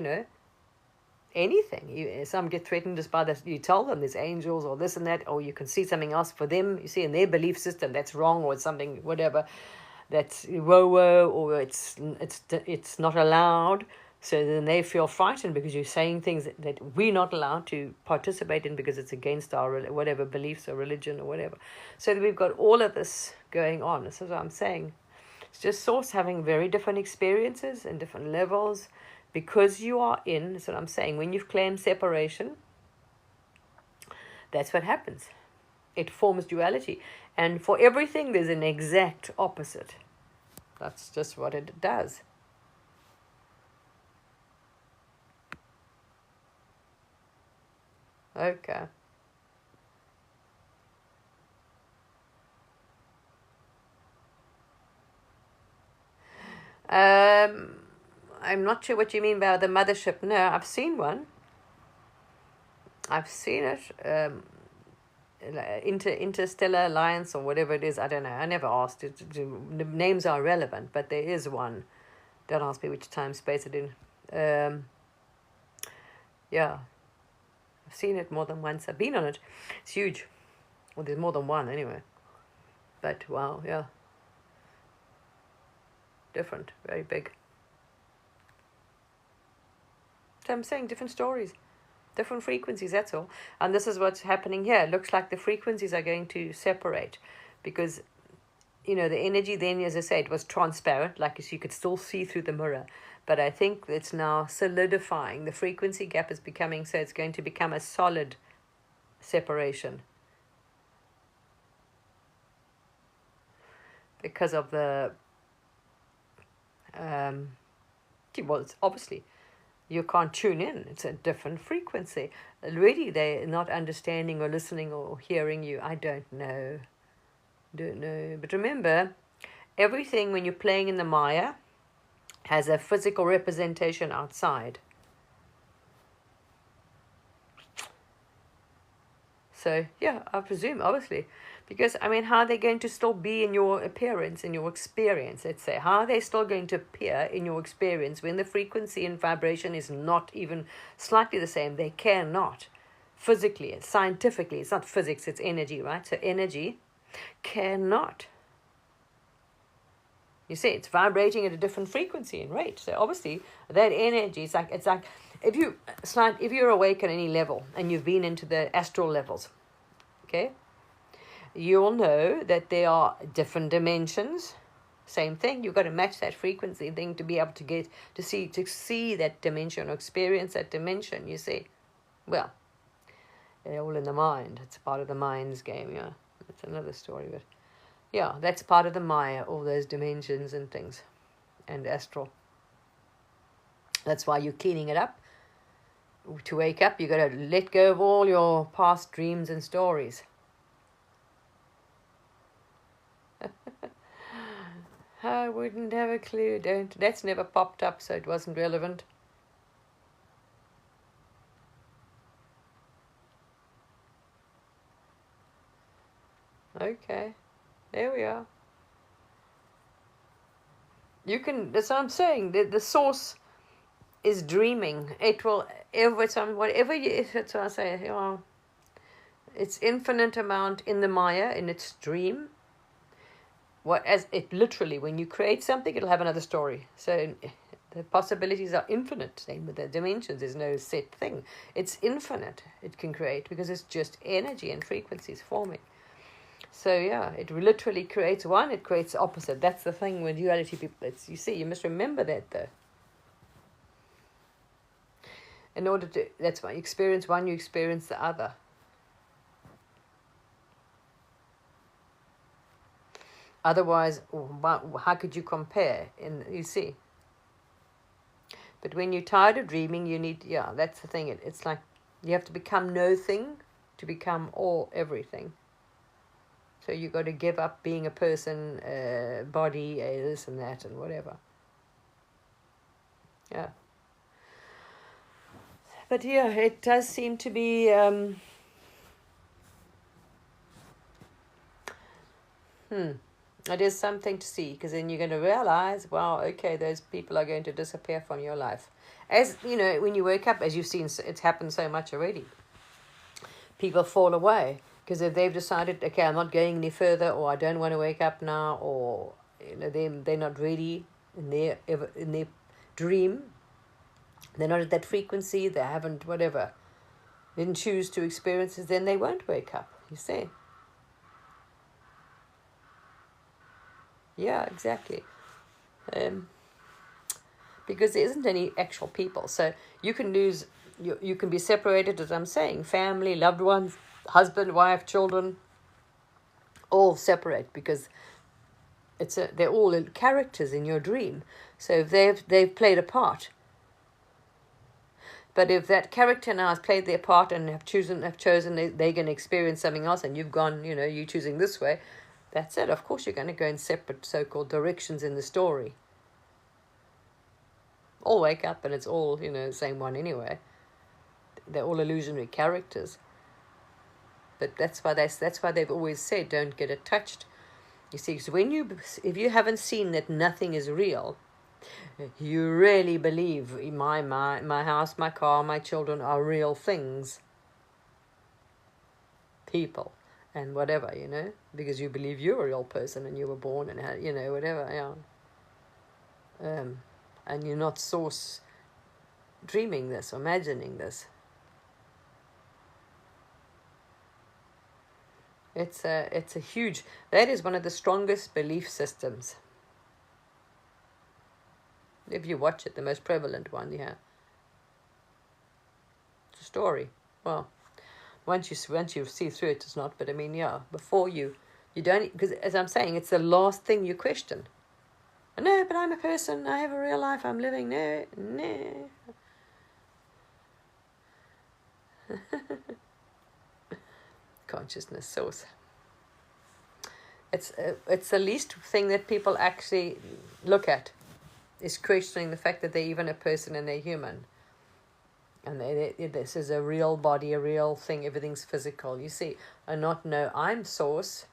anything. Some get threatened just by this. You tell them there's angels or this and that, or you can see something else for them. You see in their belief system that's wrong or something, whatever, that's whoa, or it's not allowed. So then they feel frightened because you're saying things that we're not allowed to participate in because it's against our whatever beliefs or religion or whatever. So we've got all of this going on. This is what I'm saying. It's just Source having very different experiences and different levels because you are in. That's what I'm saying. When you've claimed separation, that's what happens. It forms duality. And for everything, there's an exact opposite. That's just what it does. Okay. I'm not sure what you mean by the mothership. No, I've seen one. I've seen it. Interstellar Alliance or whatever it is. I don't know. I never asked. The names are relevant, but there is one. Don't ask me which time space it in. Yeah. I've seen it more than once. I've been on it. It's huge. Well, there's more than one anyway. But wow, yeah. Different, very big. So I'm saying different stories, different frequencies, that's all. And this is what's happening here. It looks like the frequencies are going to separate because, the energy then, as I say, it was transparent, like you could still see through the mirror. But I think it's now solidifying. The frequency gap is becoming, so it's going to become a solid separation. Because of the, well, it's obviously, you can't tune in. It's a different frequency. Already they're not understanding or listening or hearing you. I don't know. But remember, everything when you're playing in the Maya has a physical representation outside. So, yeah, I presume, obviously. Because, how are they going to still be in your appearance, in your experience, let's say? How are they still going to appear in your experience when the frequency and vibration is not even slightly the same? They cannot. Physically, scientifically, it's not physics, it's energy, right? So energy cannot. You see, it's vibrating at a different frequency and rate. So obviously, that energy, it's like if you're awake at any level and you've been into the astral levels, okay, you'll know that there are different dimensions. Same thing. You've got to match that frequency thing to be able to get to see that dimension or experience that dimension. You see, well, they're all in the mind. It's part of the mind's game. Yeah, that's another story, but. Yeah, that's part of the Maya, all those dimensions and things, and astral. That's why you're cleaning it up. To wake up, you got to let go of all your past dreams and stories. I wouldn't have a clue. That's never popped up, so it wasn't relevant. Okay. There we are. That's what I'm saying. The Source is dreaming. It will, every time, that's what I say, it's infinite amount in the Maya, in its dream. As it literally, when you create something, it'll have another story. So the possibilities are infinite. Same with the dimensions. There's no set thing. It's infinite. It can create because it's just energy and frequencies forming. So yeah, it literally creates one, it creates the opposite. That's the thing with duality people. You see, you must remember that though. In order to, that's why you experience one, you experience the other. Otherwise, how could you compare? You see. But when you're tired of dreaming, you need, yeah, that's the thing. It's like you have to become no thing to become all, everything. So you got to give up being a person, body, this and that and whatever. Yeah. But yeah, it does seem to be it is something to see, because then you're going to realize, wow, okay, those people are going to disappear from your life. As you know, when you wake up, as you've seen, it's happened so much already. People fall away because if they've decided, okay, I'm not going any further, or I don't want to wake up now, or you know, they're not ready in their dream. They're not at that frequency. They haven't whatever. Didn't choose to experience it. Then they won't wake up. You see. Yeah, exactly. Because there isn't any actual people. So you can lose, you can be separated, as I'm saying, family, loved ones, husband, wife, children, all separate, because they're all characters in your dream. So they've played a part. But if that character now has played their part and have chosen they're going to experience something else, and you've gone, you know, you're choosing this way, that's it. Of course, you're going to go in separate so-called directions in the story. All wake up and it's all, you know, the same one anyway. They're all illusionary characters. But that's why they've always said, don't get attached. You see, because if you haven't seen that nothing is real, you really believe my house, my car, my children are real things, people, and whatever, you know, because you believe you're a real person and you were born and had, you know, whatever, yeah. And you're not source dreaming this or imagining this. It's a huge, that is one of the strongest belief systems. If you watch it, the most prevalent one, yeah. It's a story. Well, once you see through it, it's not. But I mean, yeah, before you don't, because as I'm saying, it's the last thing you question. No, but I'm a person. I have a real life. I'm living. No. Consciousness source. It's the least thing that people actually look at, is questioning the fact that they're even a person and they're human. And this is a real body, a real thing, everything's physical. You see, and not know I'm source,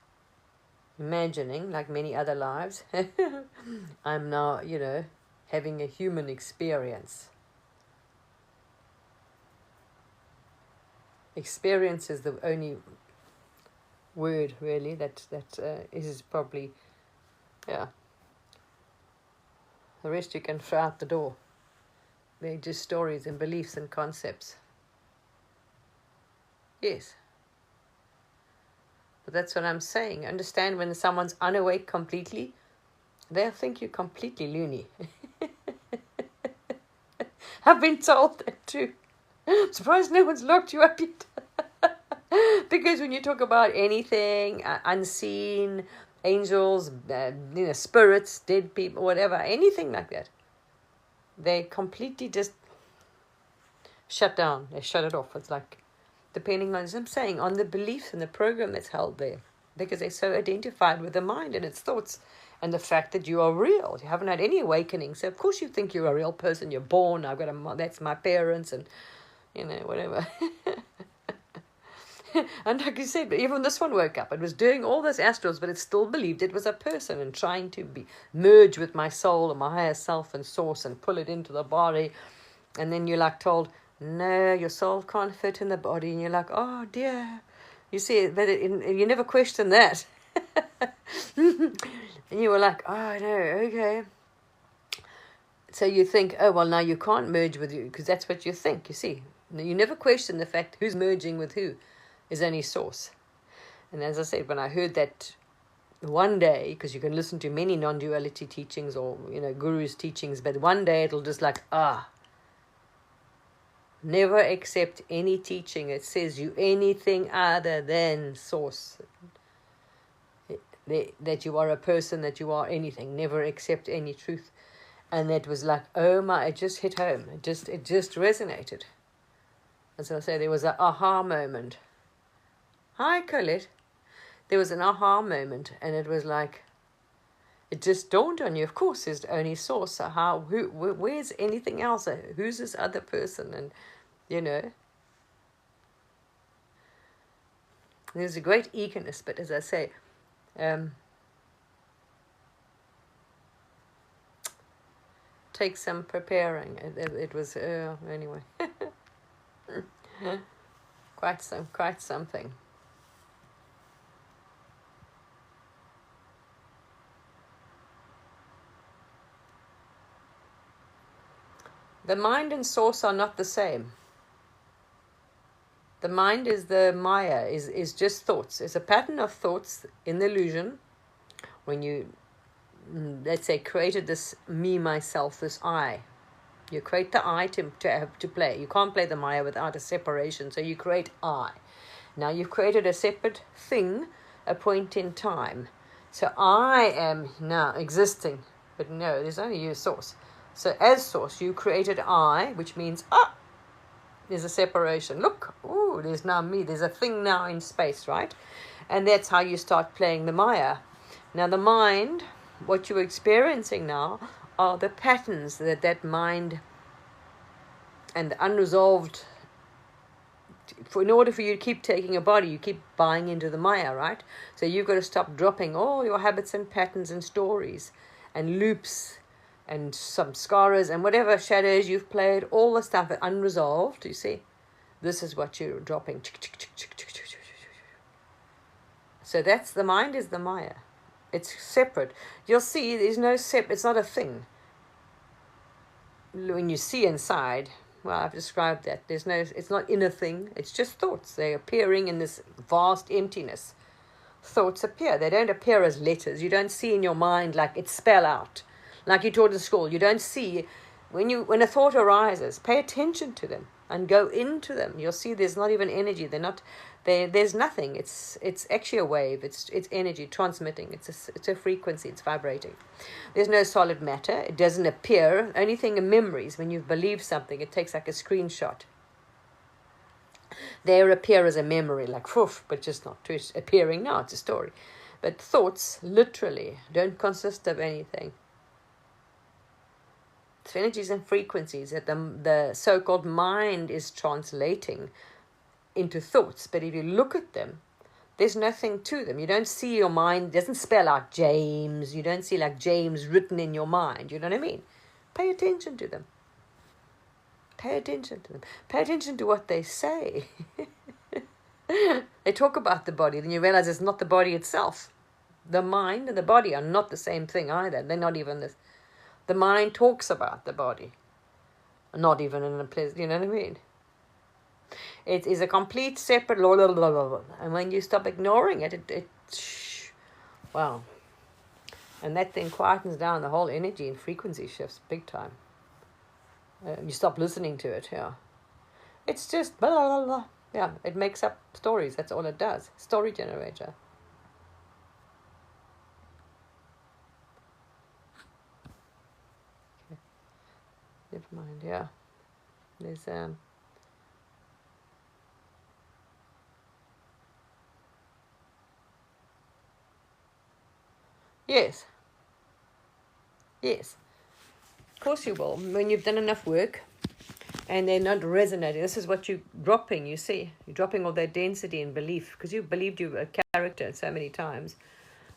imagining, like many other lives, I'm now, you know, having a human experience. Experience is the only word, really, that is probably, yeah. The rest you can throw out the door. They're just stories and beliefs and concepts. Yes. But that's what I'm saying. Understand, when someone's unawake completely, they'll think you're completely loony. I've been told that too. I'm surprised no one's locked you up yet. Because when you talk about anything unseen, angels, you know, spirits, dead people, whatever, anything like that, they completely just shut down. They shut it off. It's like, depending on, as I'm saying, on the beliefs and the program that's held there, because they're so identified with the mind and its thoughts and the fact that you are real. You haven't had any awakening, so of course you think you're a real person. You're born. I've got that's my parents, and you know, whatever. And like you said, even this one woke up. It was doing all those astrals, but it still believed it was a person and trying to merge with my soul and my higher self and source and pull it into the body. And then you're like told, no, your soul can't fit in the body. And you're like, oh dear. You see, but you never question that. And you were like, oh no, okay. So you think, oh, well, now you can't merge with you, because that's what you think, you see. You never question the fact who's merging with who is any source. And as I said, when I heard that one day, because you can listen to many non-duality teachings or, gurus' teachings, but one day it'll just like, never accept any teaching. It says you anything other than source. That you are a person, that you are anything. Never accept any truth. And that was like, oh my, it just hit home. It just resonated. As I say, there was an aha moment. Hi, Colette. There was an aha moment, and it was like, it just dawned on you. Of course, there's only source. So where's anything else? Who's this other person? And there's a great eagerness. But as I say, take some preparing. It was anyway, quite something. The mind and source are not the same. The mind is the Maya, is just thoughts. It's a pattern of thoughts in the illusion. When you, let's say, created this me, myself, this I. You create the I to play. You can't play the Maya without a separation, so you create I. Now you've created a separate thing, a point in time. So I am now existing, but no, there's only you, source. So as source, you created I, which means, there's a separation. Look, there's now me. There's a thing now in space, right? And that's how you start playing the Maya. Now the mind, what you're experiencing now, are the patterns that mind and the unresolved. In order for you to keep taking a body, you keep buying into the Maya, right? So you've got to stop dropping all your habits and patterns and stories and loops and some scaras and whatever shadows you've played, all the stuff unresolved, you see. This is what you're dropping. So that's the mind is the Maya. It's separate. You'll see there's no it's not a thing. When you see inside, well, I've described that. It's not in a thing. It's just thoughts. They're appearing in this vast emptiness. Thoughts appear. They don't appear as letters. You don't see in your mind like it's spell out. Like you taught in school, you don't see, when a thought arises, pay attention to them and go into them. You'll see there's not even energy. There's nothing. It's actually a wave. It's energy transmitting. It's a frequency. It's vibrating. There's no solid matter. It doesn't appear. Only thing in memories, when you've believed something, it takes like a screenshot. They appear as a memory, like poof, but just not appearing now. It's a story. But thoughts, literally, don't consist of anything. It's energies and frequencies that the so-called mind is translating into thoughts. But if you look at them, there's nothing to them. You don't see your mind. It doesn't spell out James. You don't see like James written in your mind. You know what I mean? Pay attention to them. Pay attention to them. Pay attention to what they say. They talk about the body. Then you realize it's not the body itself. The mind and the body are not the same thing either. They're not even this. The mind talks about the body. Not even in a place, you know what I mean? It is a complete separate, and when you stop ignoring it, wow. And that thing quietens down the whole energy and frequency shifts big time. You stop listening to it, yeah. It's just, blah, blah, blah. Yeah, it makes up stories, that's all it does. Story generator. Never mind, yeah. There's yes. Yes. Of course you will. When you've done enough work and they're not resonating, this is what you're dropping, you see. You're dropping all that density and belief because you've believed you're a character so many times.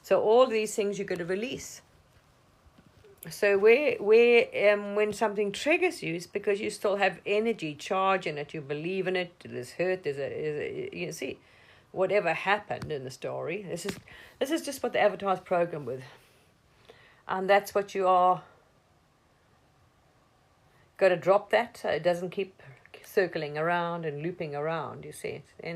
So all these things you're going to release. So when something triggers you, it's because you still have energy, charge in it. You believe in it. There's hurt. You see, whatever happened in the story. This is just what the avatar's programmed with, and that's what you are. Got to drop that so it doesn't keep circling around and looping around. You see, it's energy.